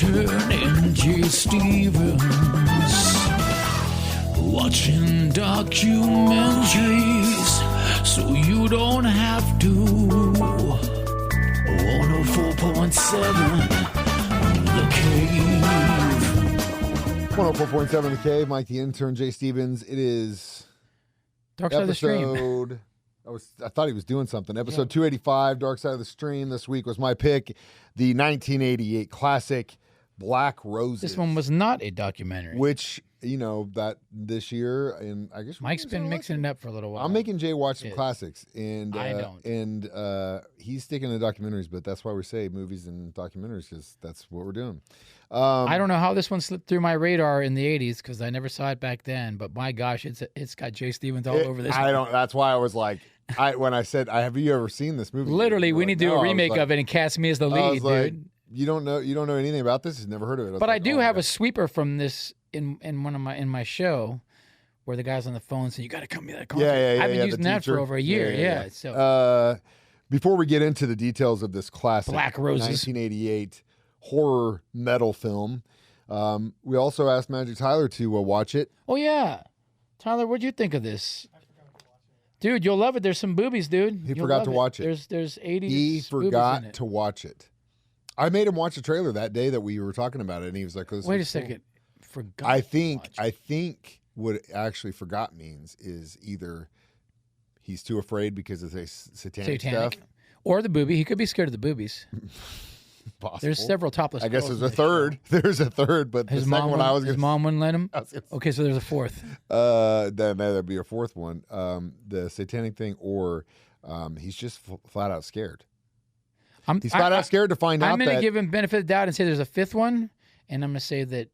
Intern and J. Stevens, watching documentaries so you don't have to. 104.7 The Cave. 104.7 The Cave, Mike the Intern, Jay Stevens. It is Dark Side of the Stream. I thought he was doing something. Episode 285, Dark Side of the Stream. This week was my pick, the 1988 classic, Black Roses. This one was not a documentary. Which, that this year, and I guess Mike's been mixing it up for a little while. I'm making Jay watch some classics, and I don't. And he's sticking to documentaries, but that's why we say movies and documentaries, because that's what we're doing. I don't know how this one slipped through my radar in the 80s because I never saw it back then. But my gosh, it's got Jay Stevens all over this. That's why I was like, when I said, "Have you ever seen this movie?" Literally, we need to do a remake of it and cast me as the lead, dude. You don't know anything about this. You've never heard of it. But I do have a sweeper from this in my show, where the guy's on the phone saying, "You got to come to that concert." Yeah. I've been using that for over a year. Yeah. So, before we get into the details of this classic Black Roses 1988 horror metal film, we also asked Magic Tyler to watch it. Oh yeah, Tyler, what'd you think of this? Dude, you'll love it. There's some boobies, dude. He forgot to watch it. There's 80s. He forgot in it. to watch it. I made him watch the trailer that day that we were talking about it, and he was like, "Wait a second, forgot." I think what it actually forgot means is either he's too afraid because of the satanic stuff, or the boobie. He could be scared of the boobies. Possible. There's several topless. I guess girls there's a third. There's a third, but his the second one his mom wouldn't let him. Okay, so there's a fourth. Then there'd be a fourth one. The satanic thing, or he's just flat out scared. He's flat out scared to find out. I'm going to give him benefit of the doubt and say there's a fifth one, and I'm going to say that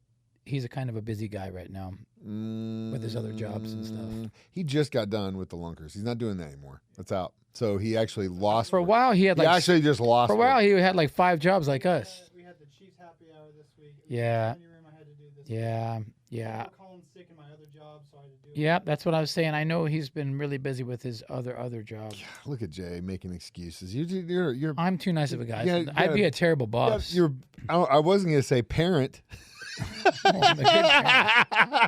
he's a kind of a busy guy right now with his other jobs and stuff. He just got done with the Lunkers. He's not doing that anymore. That's out. So he actually lost. For a while, he actually just lost. For a while, he had like 5 jobs like us. We had the Chiefs happy hour this week. Yeah. I had to do this Yeah. I was calling sick in my other job, so I had to do it. Yeah, that's what I was saying. I know he's been really busy with his other jobs. Look at Jay making excuses. You're I'm too nice of a guy. I'd be a terrible boss. I wasn't going to say parent. I'm a good parent.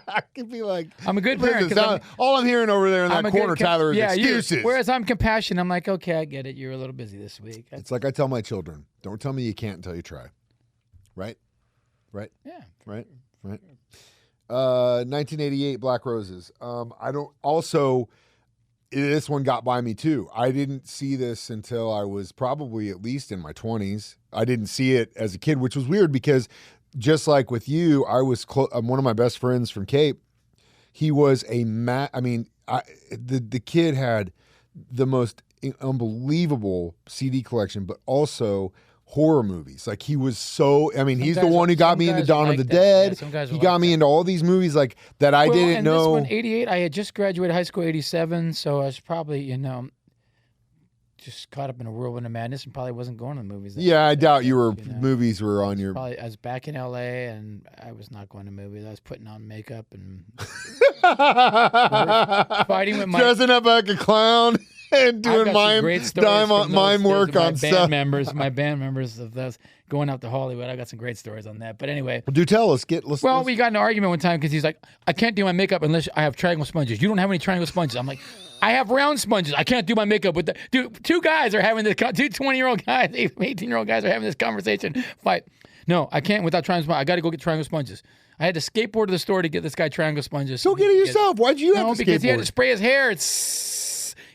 I could be like, I'm a good parent. All I'm hearing over there in that corner, Tyler, is excuses. Whereas I'm compassionate. I'm like, okay, I get it. You're a little busy this week. It's like I tell my children, don't tell me you can't until you try. Right? Yeah. Right? 1988 Black Roses. This one got by me too. I didn't see this until I was probably at least in my 20s. I didn't see it as a kid, which was weird because just like with you, I was one of my best friends from Cape. He was the kid had the most unbelievable CD collection, but also horror movies. Like he was he's the one who got me into Dawn of the Dead. He got me into all these movies like that I didn't know. This one, 88, I had just graduated high school, 87, so I was probably, just caught up in a whirlwind of madness and probably wasn't going to the movies. I doubt movies were on your... I was back in LA and I was not going to movies. I was putting on makeup and fighting with dressing up like a clown and doing mime work on stuff. My band members of those going out to Hollywood. I got some great stories on that. But anyway. Do tell us. We got in an argument one time because he's like, I can't do my makeup unless I have triangle sponges. You don't have any triangle sponges. I'm like, I have round sponges. I can't do my makeup with the dude. 2 guys are having this. 2 20-year-old guys, 18-year-old guys are having this conversation. Fight. No, I can't without triangle sponges. I got to go get triangle sponges. I had to skateboard to the store to get this guy triangle sponges. Go get it yourself. Why'd you have to skateboard? Because he had to spray his hair.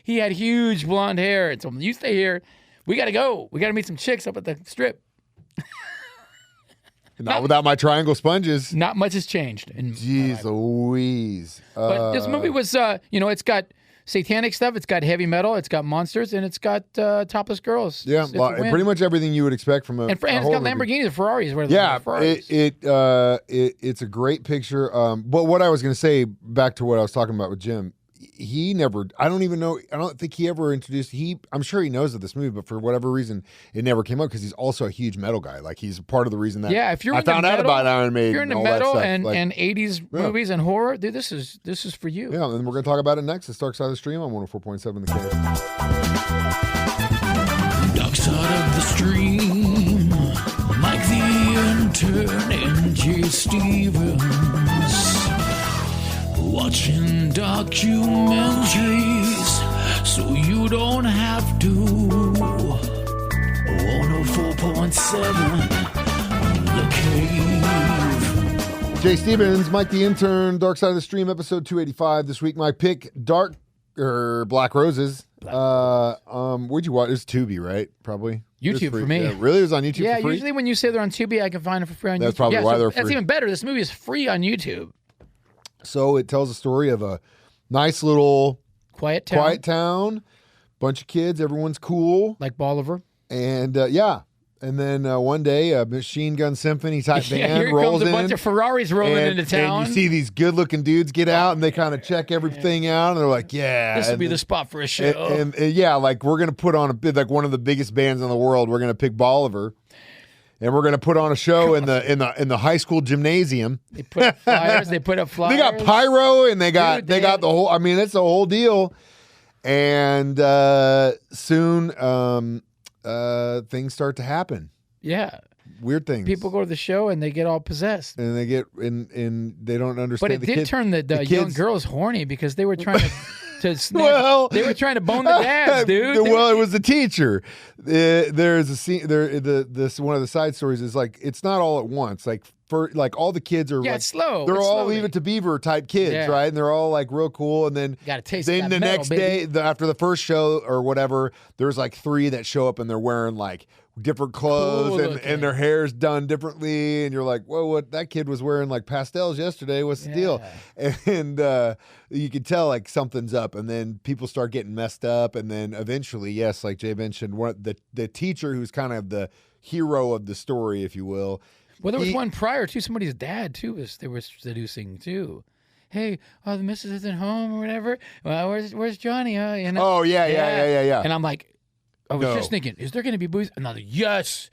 He had huge blonde hair. And so you stay here. We got to go. We got to meet some chicks up at the strip. Not without my triangle sponges. Not much has changed. Jeez Louise. But this movie was, it's got satanic stuff, it's got heavy metal, it's got monsters, and it's got topless girls. Yeah, pretty much everything you would expect from a and it's got Lamborghinis and Ferraris. It's a great picture. But what I was going to say, back to what I was talking about with Jim, I don't think he ever introduced, I'm sure he knows of this movie, but for whatever reason, it never came up because he's also a huge metal guy. Like he's part of the reason that if you're I found out about Iron Maiden. If you're into metal and 80s movies and horror, dude, this is for you. Yeah, and we're going to talk about it next. It's Dark Side of the Stream on 104.7 The Cave. Dark Side of the Stream, Mike the Intern J. Stevens. Watching documentaries so you don't have to. 104.7 The Cave. Jay Stevens, Mike the Intern, Dark Side of the Stream, episode 285. This week, my pick, Black Roses. Where'd you watch? It's Tubi, right? Probably. YouTube for me. Yeah, really? It was on YouTube Yeah, for free? usually when you say they're on Tubi, I can find it for free on YouTube. That's probably why they're free. That's even better. This movie is free on YouTube. So it tells a story of a nice little Quiet town. Bunch of kids. Everyone's cool. Like Bolivar. And and then one day a Machine Gun Symphony type Yeah, band here rolls comes a in. bunch of Ferraris rolling into town. And you see these good looking dudes get out and they kind of check everything out and they're like, yeah. This would be the spot for a show. And yeah, like we're going to put on like one of the biggest bands in the world. We're going to pick Bolivar. And we're going to put on a show in the high school gymnasium. They put up flyers. They got pyro and they got the whole. I mean, it's a whole deal. And soon things start to happen. Yeah, weird things. People go to the show and they get all possessed. And they get and they don't understand. But it did turn the young girls horny because they were trying to. They were trying to bone the dads, dude. Well, it was the teacher. There's a scene. This one of the side stories is like it's not all at once. Like all the kids are it's slow. They're it's all slowly. Leave It to Beaver type kids, right? And they're all like real cool. And then got to taste. Then the metal, next baby. day, after the first show or whatever, there's like 3 that show up and they're wearing like different clothes and their hair's done differently, and you're like, whoa, what? That kid was wearing like pastels yesterday. What's the deal? And you can tell like something's up, and then people start getting messed up, and then eventually, yes, like Jay mentioned, the teacher who's kind of the hero of the story, if you will. Well, there was one prior to somebody's dad too. They were seducing too. Hey, the missus isn't home or whatever. Well, where's Johnny? You know? Oh yeah. And I'm like. I was just thinking, is there going to be booze? And I'm like, yes.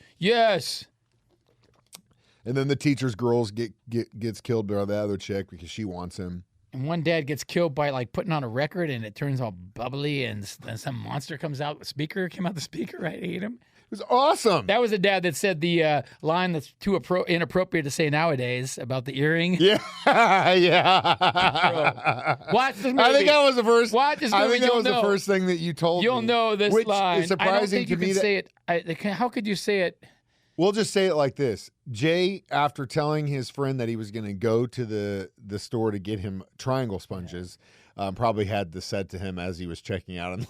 And then the teacher's girls gets killed by the other chick because she wants him. And one dad gets killed by like putting on a record and it turns all bubbly and then some monster comes out. Came out the speaker, right? Ate him. It was awesome. That was the dad that said the line that's too inappropriate to say nowadays about the earring. Yeah. Watch this movie. I think that was the first. Watch this movie. I think that was the first thing that you told me. You'll know this which line. Is surprising I don't think to you me can say it. How could you say it? We'll just say it like this. Jay, after telling his friend that he was going to go to the store to get him triangle sponges, probably had this said to him as he was checking out.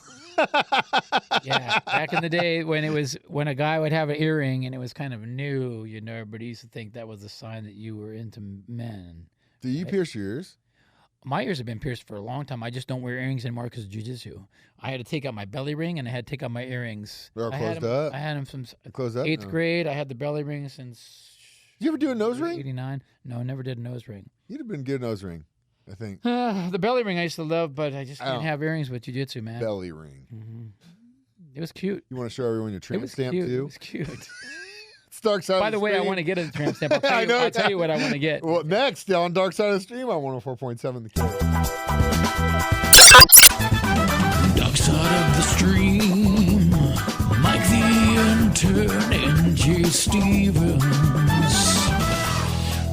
Yeah, back in the day when a guy would have an earring and it was kind of new, everybody used to think that was a sign that you were into men. Do you pierce your ears? My ears have been pierced for a long time. I just don't wear earrings anymore because of jiu-jitsu. I had to take out my belly ring and I had to take out my earrings. They're all closed up? I had them since Closed up? 8th grade. I had the belly ring since... Did you ever do a nose ring? 89. No, never did a nose ring. You'd have been good nose ring, I think. The belly ring I used to love, but I just didn't have earrings with jiu-jitsu, man. Belly ring. Mm-hmm. It was cute. You want to show everyone your tramp stamp cute. too? It was cute. It's Dark Side By of the way, I Stream. want to get a tramp stamp. I'll tell you what I want to get. Well, next on Dark Side of the Stream on 104.7 The Cave. Dark Side of the Stream. Mike the Intern and Jay Stevens.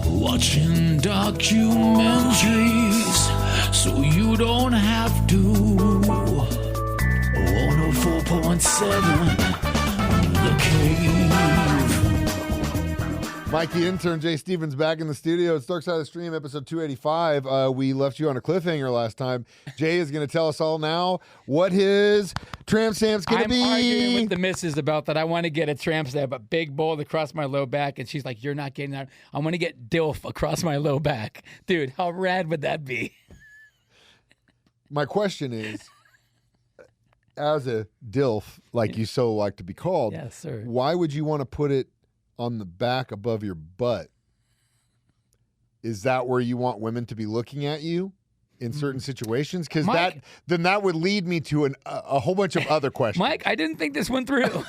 Watching documentaries so you don't have to. 104.7 The Cave. Mike the Intern, Jay Stevens back in the studio. It's Dark Side of the Stream, episode 285. We left you on a cliffhanger last time. Jay is going to tell us all now what his tramp stamp's going to be. I'm arguing with the missus about that. I want to get a tramp stamp, a big bold across my low back, and she's like, "You're not getting that. I want to get DILF across my low back, dude. How rad would that be?" My question is, as a DILF, like you so like to be called, Yes, sir. why would you want to put it on the back above your butt? Is that where you want women to be looking at you in certain situations? Because that would lead me to a whole bunch of other questions. Mike, I didn't think this one through.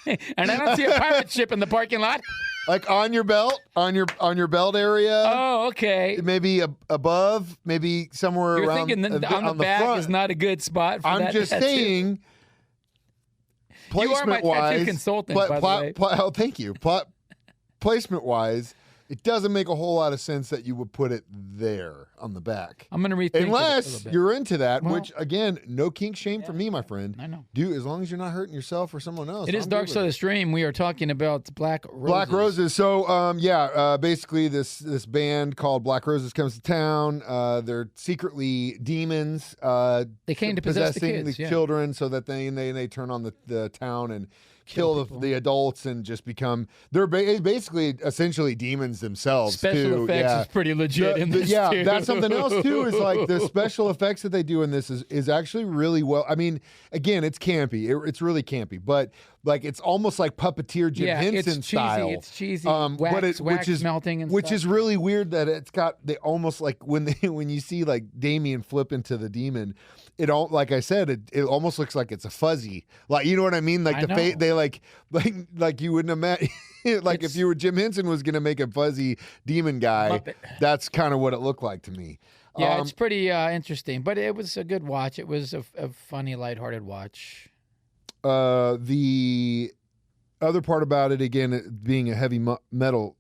And I don't see a pirate ship in the parking lot. Like on your belt, on your belt area. Oh, okay. Maybe above, maybe somewhere You're around thinking on the back front. is not a good spot for I'm that just tattoo. saying, You are my tattoo placement-wise, consultant, by the way. oh, thank you. Placement-wise, it doesn't make a whole lot of sense that you would put it there on the back. I'm gonna rethink it a Unless little bit. you're into that, Well- which again, no kink shame for me, my friend. I know. Dude, as long as you're not hurting yourself or someone else. It is I'm Dark good Side with of the Stream. We are talking about Black Roses. Black Roses. So, basically, this band called Black Roses comes to town. They're secretly demons. They came to possess the possessing kids, yeah. children, so that they turn on the town and kill the adults and just become. They're basically essentially demons themselves. Special too. effects Yeah. is pretty legit in this Yeah, too. that's something else too. Is like the special effects that they do in this is actually really well. I mean, again, it's campy. It's really campy, but like it's almost like puppeteer Jim Henson it's cheesy, style. It's cheesy. Wax Wax melting and which stuff. is really weird that it's got they almost like when you see like Damien flip into the demon, it all like I said it almost looks like it's a fuzzy, like you know what I mean, like I the know. they like you wouldn't imagine. Like It's- if you were Jim Henson was going to make a fuzzy demon guy, Muppet. that's kind of what it looked like to me. Yeah, it's pretty interesting, but it was a good watch. It was a funny, lighthearted watch. The other part about it, again, it being a heavy metal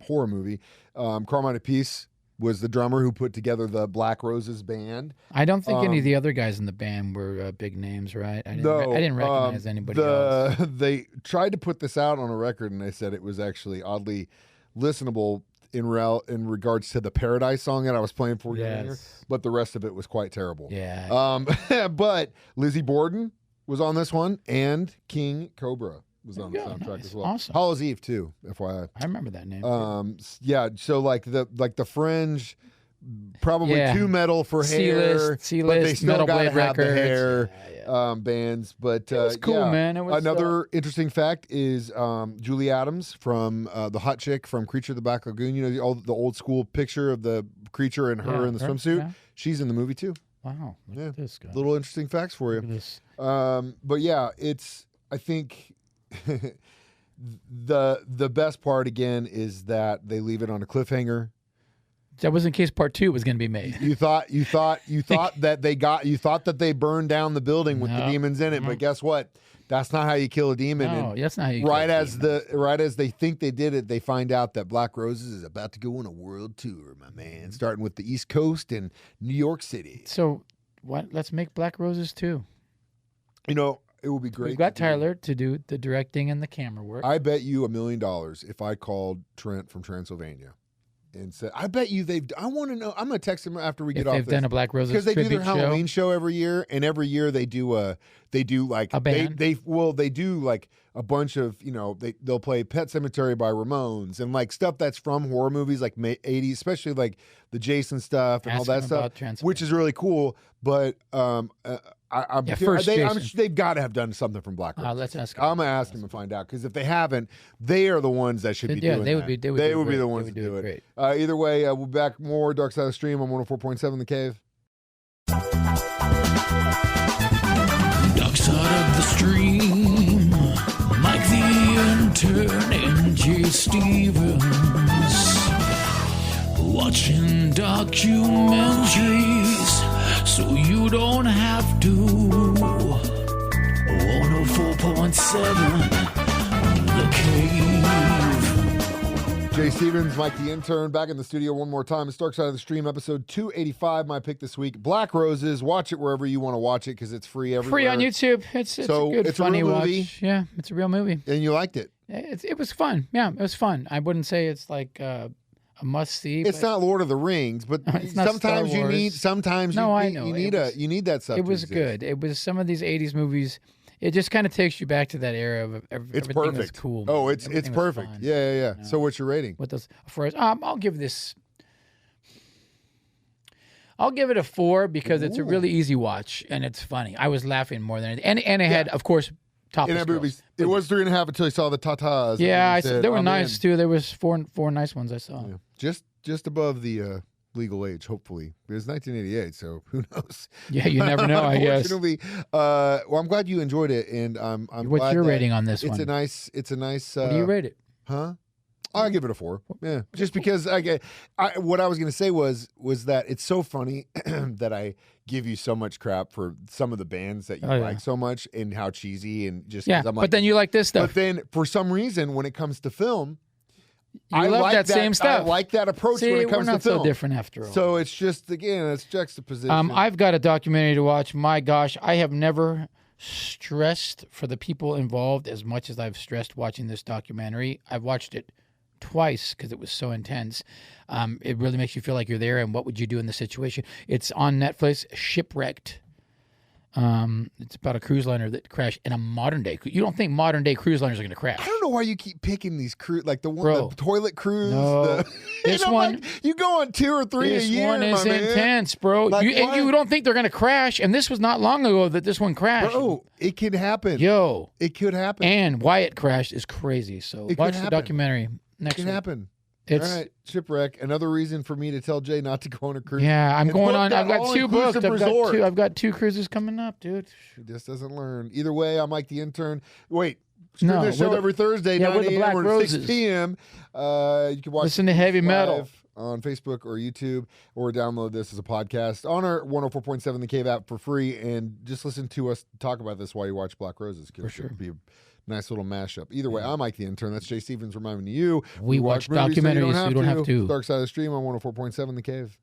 horror movie, Carmine Appice was the drummer who put together the Black Roses band. I don't think any of the other guys in the band were big names, right? I didn't recognize anybody else. They tried to put this out on a record, and they said it was actually oddly listenable in regards to the Paradise song that I was playing for you earlier, Yes. but the rest of it was quite terrible. Yeah. But Lizzie Borden was on this one, and King Cobra was on the Yeah, soundtrack nice. as well. Awesome. Hallows Eve too, FYI. I remember that name. Yeah. So like the Fringe, probably Yeah. too metal for hair, C-list, but they still Metal gotta Blade have the Records. hair. Yeah. Bands, but It was cool, yeah. man. It was Another interesting fact is Julie Adams from the hot chick from Creature of the Black Lagoon. You know the old school picture of the creature and her Yeah, in the her, swimsuit. yeah. She's in the movie too. Wow. Look Yeah. at this guy. Little interesting facts for Look you. at this. But yeah, it's I think the best part again is that they leave it on a cliffhanger. That was in case part 2 was going to be made. You thought that they burned down the building with the No. demons in it, but guess what? That's not how you kill a demon. No, And that's not how you right kill as demons. they think they did it, they find out that Black Roses is about to go on a world tour, my man, starting with the East Coast and New York City. So, what? Let's make Black Roses 2. You know, it would be great. We've got to do. Tyler to do the directing and the camera work. I bet you $1 million if I called Trent from Transylvania and said, "I bet you I want to know." I'm gonna text him after we if get off they've this. done a Black Roses Because they do their tribute show. Halloween show every year, and every year they do like A band? They do like a bunch of they'll play Pet Cemetery by Ramones and like stuff that's from horror movies like 80s, especially like the Jason stuff and Ask all him that stuff, about Transylvania. which is really cool. But I'm first Jason. they've got to have done something from Black Roses. Let's ask him. I'm gonna ask him and find out because if they haven't, they are the ones that should be Yeah, doing they would that. be- they would They do would be great. the They ones would to do do it it. great. Either way, we'll be back more Dark Side of the Stream on 104.7 The Cave. Dark side of the stream, like the intern and J. Stevens, watching documentaries so you don't have to. 104.7 The Cave. Jay Stevens, Mike the Intern, back in the studio one more time. It's Dark Side of the Stream, episode 285. My pick this week, Black Roses. Watch it wherever you want to watch it because it's free everywhere. Free on YouTube. It's So, a good, it's a funny real watch. movie? Yeah, it's a real movie. And you liked it. It was fun. Yeah, it was fun. I wouldn't say it's like a must see. It's not Lord of the Rings, but It's not sometimes Star you need. Wars. Sometimes No, you I need, know. you It need was- you need that stuff. It to was exist. good. It was some of these '80s movies. It just kind of takes you back to that era of It's everything was perfect. cool. Oh, man. it's Everything was perfect. fun. Yeah. know. So what's your rating? What does for I'll give this. I'll give it a 4 because it's a really easy watch and it's funny. I was laughing more than anything. And it had, of course, topless In that girls. movie, it was 3.5 until I saw the tatas. Yeah, and said, they were "I'm nice in." too. There was four nice ones I saw. Yeah. Just above the legal age, hopefully. It was 1988, so who knows? Yeah, you never know. I guess. Unfortunately, well, I'm glad you enjoyed it, and I'm What's glad your that rating on this it's one? a nice. What do you rate it? Huh? I'll give it a 4. Yeah, just because what I was going to say was that it's so funny that I give you so much crap for some of the bands that you Oh, yeah. like so much and how cheesy and just 'cause Yeah, I'm like, but then you like this stuff. But then for some reason, when it comes to film, You love that same stuff. I like that approach See, when it comes we're not to film. so different after all. So it's just, again, it's juxtaposition. I've got a documentary to watch. My gosh, I have never stressed for the people involved as much as I've stressed watching this documentary. I've watched it twice because it was so intense. It really makes you feel like you're there and what would you do in the situation. It's on Netflix, Shipwrecked. It's about a cruise liner that crashed in a modern day. You don't think modern day cruise liners are going to crash? I don't know why you keep picking these cruise, like the one, Bro. the toilet cruise. No. This one, like, you go on 2 or 3 a this year. one is my man. intense, bro. Like, And you don't think they're going to crash? And this was not long ago that this one crashed. Bro, it could happen. Yo, It could happen. and why it crashed is crazy. So It could watch the happen. documentary It next can week. happen. It's All right, shipwreck. Another reason for me to tell Jay not to go on a cruise. yeah. I'm And going book on. that I've got 2 booked. all-inclusive resort. I've got 2 cruises coming up, dude. He just doesn't learn. Either way, I'm Mike the Intern. Wait, stream No, this show we're the- every Thursday, yeah, 9 we're the a.m. Black or 6 Roses. p.m. You can watch Listen to heavy live metal. on Facebook or YouTube, or download this as a podcast on our 104.7 The Cave app for free, and just listen to us talk about this while you watch Black Roses. For sure. It'll be a nice little mashup. Either way, I'm Mike the Intern. That's Jay Stevens reminding you. We watch movies so documentaries so you don't have to. Dark Side of the Stream on 104.7 The Cave.